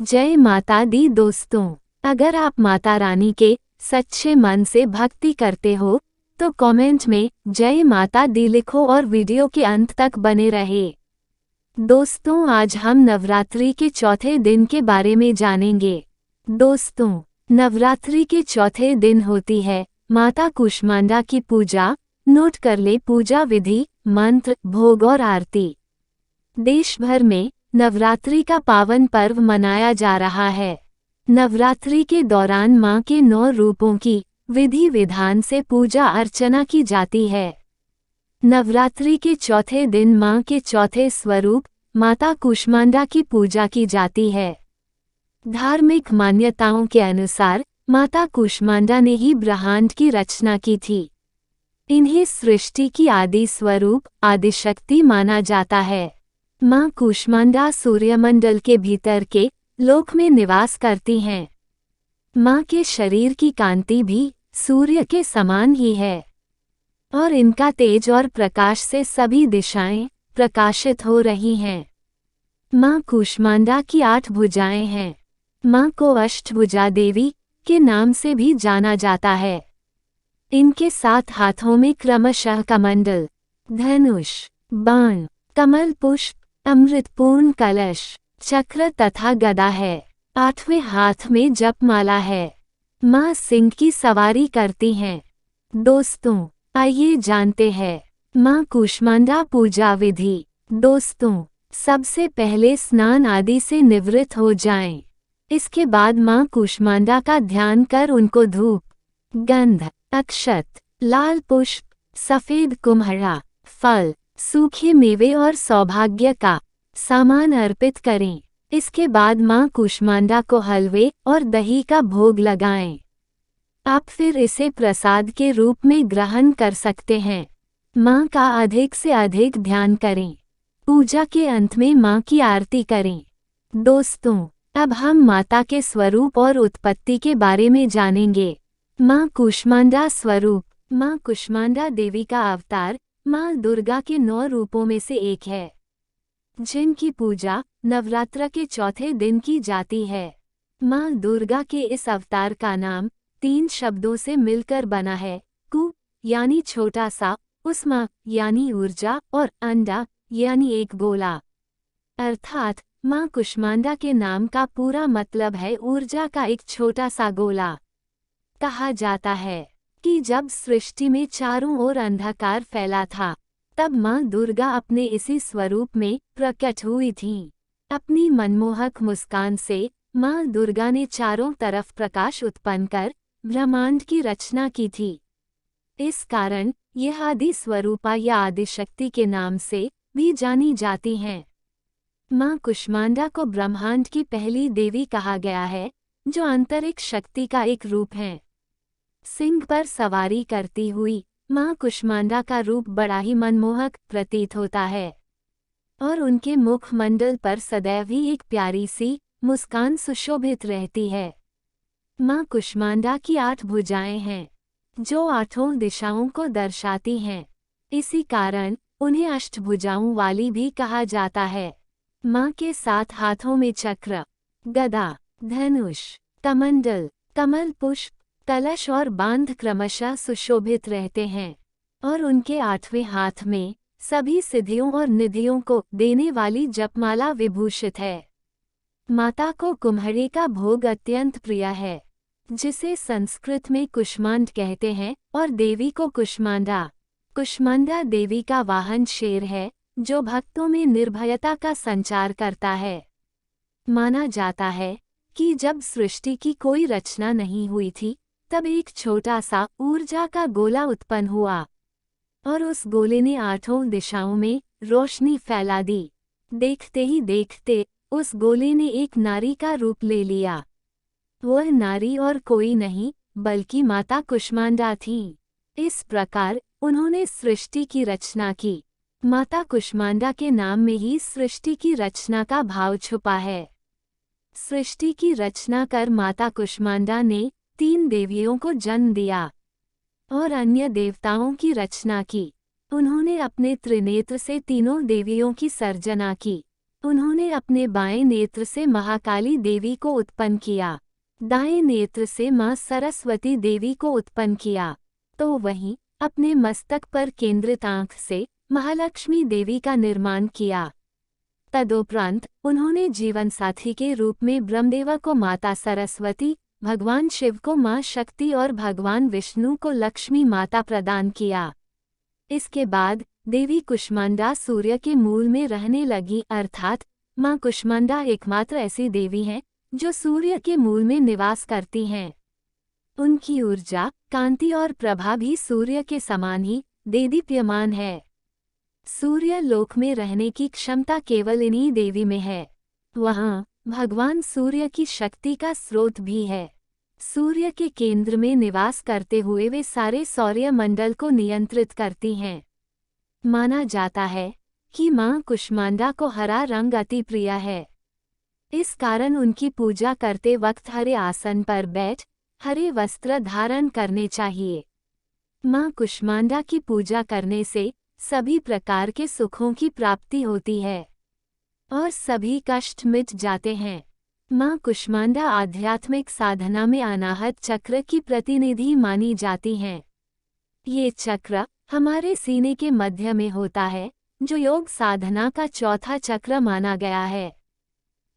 जय माता दी दोस्तों, अगर आप माता रानी के सच्चे मन से भक्ति करते हो तो कमेंट में जय माता दी लिखो और वीडियो के अंत तक बने रहे। दोस्तों, आज हम नवरात्रि के चौथे दिन के बारे में जानेंगे। दोस्तों, नवरात्रि के चौथे दिन होती है माता कूष्मांडा की पूजा। नोट कर ले पूजा विधि, मंत्र, भोग और आरती। देश भर में नवरात्रि का पावन पर्व मनाया जा रहा है। नवरात्रि के दौरान मां के 9 रूपों की विधि विधान से पूजा अर्चना की जाती है। नवरात्रि के चौथे दिन मां के चौथे स्वरूप माता कूष्मांडा की पूजा की जाती है। धार्मिक मान्यताओं के अनुसार माता कूष्मांडा ने ही ब्रह्मांड की रचना की थी। इन्हें सृष्टि की आदि स्वरूप आदिशक्ति माना जाता है। मां कूष्मांडा सूर्यमंडल के भीतर के लोक में निवास करती हैं। मां के शरीर की कांति भी सूर्य के समान ही है और इनका तेज और प्रकाश से सभी दिशाएं प्रकाशित हो रही हैं। मां कूष्मांडा की 8 भुजाएं हैं। मां को अष्टभुजा देवी के नाम से भी जाना जाता है। इनके 7 हाथों में क्रमशः कमंडल, धनुष, बाण, कमल पुष्प, अमृतपूर्ण कलश, चक्र तथा गदा है। 8वें हाथ में जपमाला है। मां सिंह की सवारी करती हैं। दोस्तों, आइए जानते हैं मां कूष्मांडा पूजा विधि। दोस्तों, सबसे पहले स्नान आदि से निवृत्त हो जाएं। इसके बाद मां कूष्मांडा का ध्यान कर उनको धूप, गंध, अक्षत, लाल पुष्प, सफेद कुम्हरा, फल, सूखे मेवे और सौभाग्य का सामान अर्पित करें। इसके बाद मां कूष्मांडा को हलवे और दही का भोग लगाएं। आप फिर इसे प्रसाद के रूप में ग्रहण कर सकते हैं। मां का अधिक से अधिक ध्यान करें। पूजा के अंत में मां की आरती करें। दोस्तों, अब हम माता के स्वरूप और उत्पत्ति के बारे में जानेंगे। मां कूष्मांडा स्वरूप। मां कूष्मांडा देवी का अवतार मां दुर्गा के 9 रूपों में से एक है, जिनकी पूजा नवरात्र के चौथे दिन की जाती है। मां दुर्गा के इस अवतार का नाम 3 शब्दों से मिलकर बना है। कु यानी छोटा सा, उष्मा यानी ऊर्जा और अंडा यानी एक गोला। अर्थात मां कूष्मांडा के नाम का पूरा मतलब है ऊर्जा का एक छोटा सा गोला। कहा जाता है कि जब सृष्टि में चारों ओर अंधकार फैला था, तब मां दुर्गा अपने इसी स्वरूप में प्रकट हुई थीं। अपनी मनमोहक मुस्कान से मां दुर्गा ने चारों तरफ प्रकाश उत्पन्न कर ब्रह्मांड की रचना की थी। इस कारण यह आदि स्वरूपा या आदिशक्ति के नाम से भी जानी जाती हैं। मां कूष्मांडा को ब्रह्मांड की पहली देवी कहा गया है, जो अंतरिक्ष शक्ति का एक रूप है। सिंह पर सवारी करती हुई मां कूष्मांडा का रूप बड़ा ही मनमोहक प्रतीत होता है और उनके मुखमंडल पर सदैव ही एक प्यारी सी मुस्कान सुशोभित रहती है। मां कूष्मांडा की 8 भुजाएं हैं, जो 8 दिशाओं को दर्शाती हैं। इसी कारण उन्हें अष्टभुजाओं वाली भी कहा जाता है। मां के 7 हाथों में चक्र, गदा, धनुष, कमंडल, कमल पुष्प, कलश और बांध क्रमशः सुशोभित रहते हैं और उनके 8वें हाथ में सभी सिद्धियों और निधियों को देने वाली जपमाला विभूषित है। माता को कुम्हरे का भोग अत्यंत प्रिय है, जिसे संस्कृत में कुष्मांड कहते हैं, और देवी को कुष्मांडा। कुष्मांडा देवी का वाहन शेर है, जो भक्तों में निर्भयता का संचार करता है। माना जाता है कि जब सृष्टि की कोई रचना नहीं हुई थी, तब एक छोटा सा ऊर्जा का गोला उत्पन्न हुआ और उस गोले ने 8 दिशाओं में रोशनी फैला दी। देखते ही देखते उस गोले ने एक नारी का रूप ले लिया। वह नारी और कोई नहीं बल्कि माता कूष्मांडा थीं। इस प्रकार उन्होंने सृष्टि की रचना की। माता कूष्मांडा के नाम में ही सृष्टि की रचना का भाव छुपा है। सृष्टि की रचना कर माता कूष्मांडा ने 3 देवियों को जन्म दिया और अन्य देवताओं की रचना की। उन्होंने अपने त्रिनेत्र से तीनों देवियों की सर्जना की उन्होंने अपने बाएं नेत्र से महाकाली देवी को उत्पन्न किया, दाएं नेत्र से मां सरस्वती देवी को उत्पन्न किया, तो वहीं अपने मस्तक पर केंद्रित आंख से महालक्ष्मी देवी का निर्माण किया। तदुपरांत उन्होंने जीवन साथी के रूप में ब्रह्मदेव को माता सरस्वती, भगवान शिव को मां शक्ति और भगवान विष्णु को लक्ष्मी माता प्रदान किया। इसके बाद देवी कुष्मांडा सूर्य के मूल में रहने लगी, अर्थात मां कुष्मांडा एकमात्र ऐसी देवी हैं जो सूर्य के मूल में निवास करती हैं। उनकी ऊर्जा, कांति और प्रभा भी सूर्य के समान ही देदीप्यमान है। सूर्य लोक में रहने की क्षमता केवल इन्हीं देवी में है। वहाँ भगवान सूर्य की शक्ति का स्रोत भी है। सूर्य के केंद्र में निवास करते हुए वे सारे सौर्य मंडल को नियंत्रित करती हैं। माना जाता है कि मां कुष्मांडा को हरा रंग अति प्रिय है। इस कारण उनकी पूजा करते वक्त हरे आसन पर बैठ हरे वस्त्र धारण करने चाहिए। मां कुष्मांडा की पूजा करने से सभी प्रकार के सुखों की प्राप्ति होती है और सभी कष्ट मिट जाते हैं। मां कुष्मांडा आध्यात्मिक साधना में अनाहत चक्र की प्रतिनिधि मानी जाती हैं। ये चक्र हमारे सीने के मध्य में होता है, जो योग साधना का चौथा चक्र माना गया है।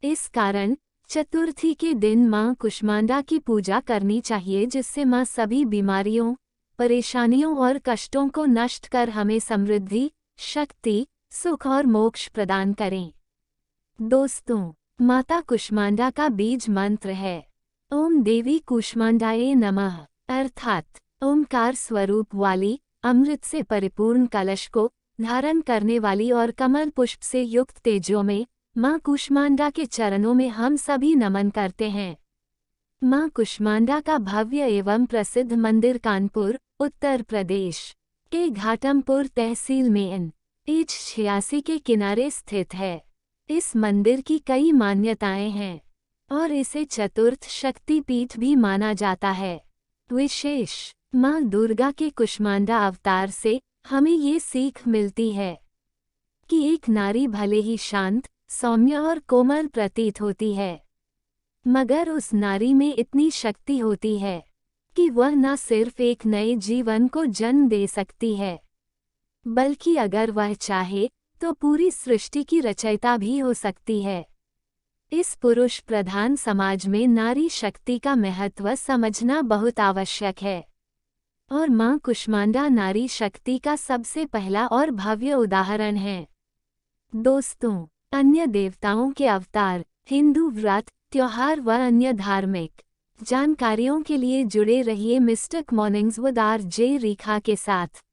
इस कारण चतुर्थी के दिन मां कुष्मांडा की पूजा करनी चाहिए, जिससे मां सभी बीमारियों, परेशानियों और कष्टों को नष्ट कर हमें समृद्धि, शक्ति, सुख और मोक्ष प्रदान करें। दोस्तों, माता कुष्मांडा का बीज मंत्र है ओम देवी कुष्मांडाये नमः, अर्थात ओमकार स्वरूप वाली, अमृत से परिपूर्ण कलश को धारण करने वाली और कमल पुष्प से युक्त तेजो में मां कुष्मांडा के चरणों में हम सभी नमन करते हैं। मां कुष्मांडा का भव्य एवं प्रसिद्ध मंदिर कानपुर, उत्तर प्रदेश के घाटमपुर तहसील में NH 86 के किनारे स्थित है। इस मंदिर की कई मान्यताएं हैं और इसे चतुर्थ शक्तिपीठ भी माना जाता है। विशेष मां दुर्गा के कुष्मांडा अवतार से हमें ये सीख मिलती है कि एक नारी भले ही शांत, सौम्य और कोमल प्रतीत होती है, मगर उस नारी में इतनी शक्ति होती है कि वह न सिर्फ एक नए जीवन को जन्म दे सकती है, बल्कि अगर वह चाहे तो पूरी सृष्टि की रचयिता भी हो सकती है। इस पुरुष प्रधान समाज में नारी शक्ति का महत्व समझना बहुत आवश्यक है और मां कुष्मांडा नारी शक्ति का सबसे पहला और भव्य उदाहरण है। दोस्तों, अन्य देवताओं के अवतार, हिंदू व्रत, त्योहार व अन्य धार्मिक जानकारियों के लिए जुड़े रहिए मिस्टिक मॉर्निंग्स विद RJ रेखा के साथ।